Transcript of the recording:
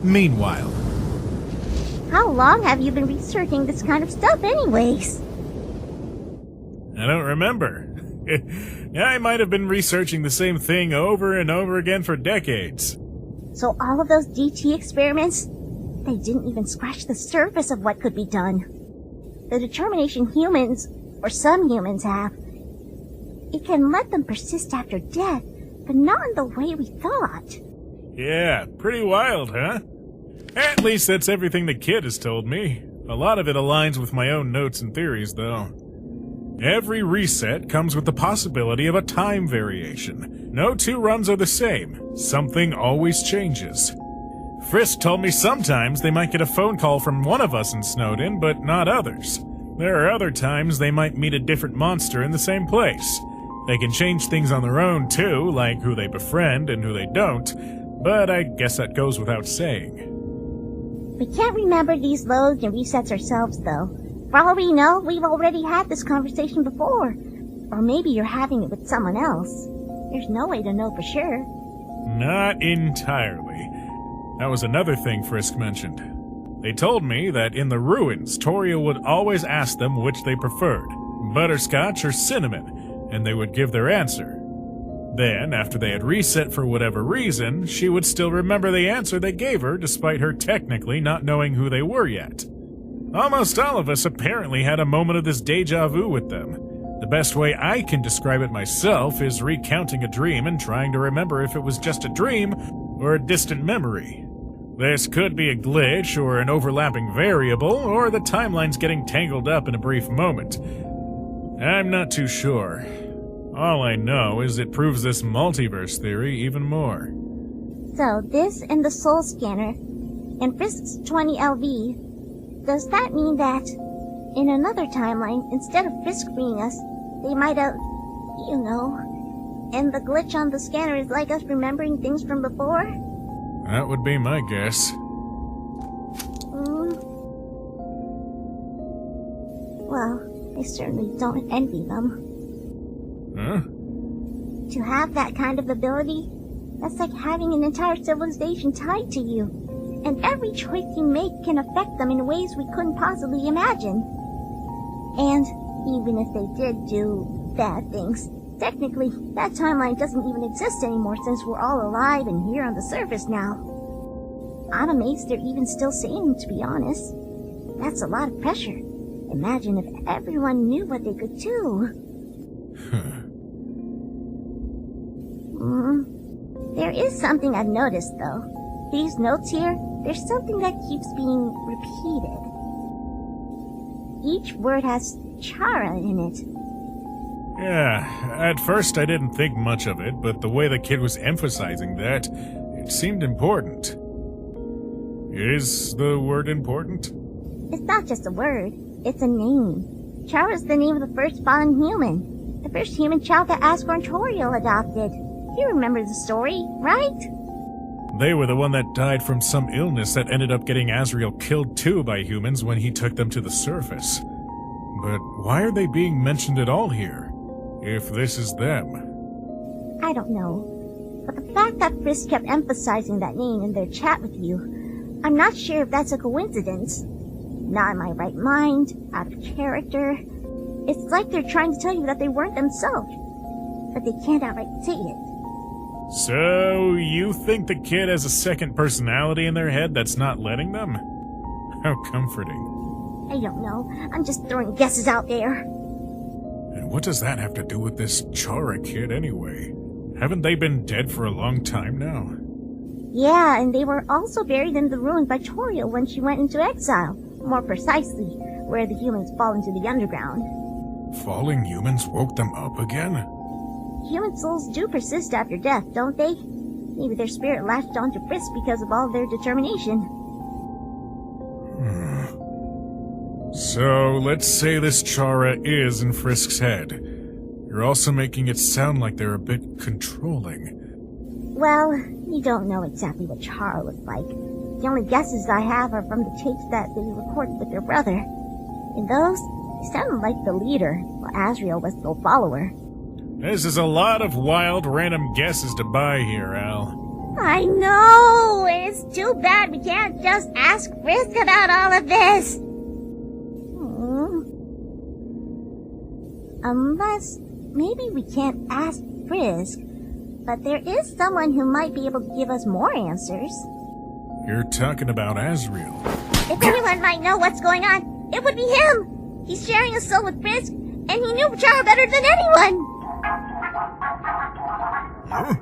Meanwhile. How long have you been researching this kind of stuff anyways? I don't remember. I might have been researching the same thing over and over again for decades. So all of those DT experiments, they didn't even scratch the surface of what could be done. The determination humans, or some humans have, it can let them persist after death, but not in the way we thought. Yeah, pretty wild, huh? At least that's everything the kid has told me. A lot of it aligns with my own notes and theories, though. Every reset comes with the possibility of a time variation. No two runs are the same. Something always changes. Frisk told me sometimes they might get a phone call from one of us in Snowdin, but not others. There are other times they might meet a different monster in the same place. They can change things on their own, too, like who they befriend and who they don't, but I guess that goes without saying. We can't remember these loads and resets ourselves, though. For all we know, we've already had this conversation before. Or maybe you're having it with someone else. There's no way to know for sure. Not entirely. That was another thing Frisk mentioned. They told me that in the ruins, Toriel would always ask them which they preferred, butterscotch or cinnamon, and they would give their answer. Then, after they had reset for whatever reason, she would still remember the answer they gave her despite her technically not knowing who they were yet. Almost all of us apparently had a moment of this deja vu with them. The best way I can describe it myself is recounting a dream and trying to remember if it was just a dream or a distant memory. This could be a glitch or an overlapping variable, or the timeline's getting tangled up in a brief moment. I'm not too sure. All I know is it proves this multiverse theory even more. So this and the soul scanner, and Frisk's 20LV, does that mean that in another timeline, instead of Frisk freeing us, they might have, and the glitch on the scanner is like us remembering things from before? That would be my guess. Well, I certainly don't envy them. Huh? To have that kind of ability, that's like having an entire civilization tied to you. And every choice you make can affect them in ways we couldn't possibly imagine. And even if they did do bad things, technically, that timeline doesn't even exist anymore since we're all alive and here on the surface now. I'm amazed they're even still sane, to be honest. That's a lot of pressure. Imagine if everyone knew what they could do. There is something I've noticed, though. These notes here, there's something that keeps being repeated. Each word has Chara in it. Yeah, at first I didn't think much of it, but the way the kid was emphasizing that, it seemed important. Is the word important? It's not just a word, it's a name. Chara's the name of the first fallen human. The first human child that Asgore and Toriel adopted. You remember the story, right? They were the one that died from some illness that ended up getting Azrael killed too by humans when he took them to the surface. But why are they being mentioned at all here, if this is them? I don't know. But the fact that Frisk kept emphasizing that name in their chat with you, I'm not sure if that's a coincidence. Not in my right mind, out of character. It's like they're trying to tell you that they weren't themselves, but they can't outright say it. So, you think the kid has a second personality in their head that's not letting them? How comforting. I don't know. I'm just throwing guesses out there. And what does that have to do with this Chara kid anyway? Haven't they been dead for a long time now? Yeah, and they were also buried in the ruins by Toriel when she went into exile. More precisely, where the humans fall into the underground. Falling humans woke them up again? Human souls do persist after death, don't they? Maybe their spirit latched onto Frisk because of all their determination. So, let's say this Chara is in Frisk's head. You're also making it sound like they're a bit controlling. Well, we don't know exactly what Chara was like. The only guesses I have are from the tapes that they recorded with their brother. In those, he sounded like the leader, while Azrael was the follower. This is a lot of wild, random guesses to buy here, Al. I know! It's too bad we can't just ask Frisk about all of this! Unless, maybe we can't ask Frisk, but there is someone who might be able to give us more answers. You're talking about Asriel. If anyone might know what's going on, it would be him! He's sharing a soul with Frisk, and he knew Chara better than anyone! Huh?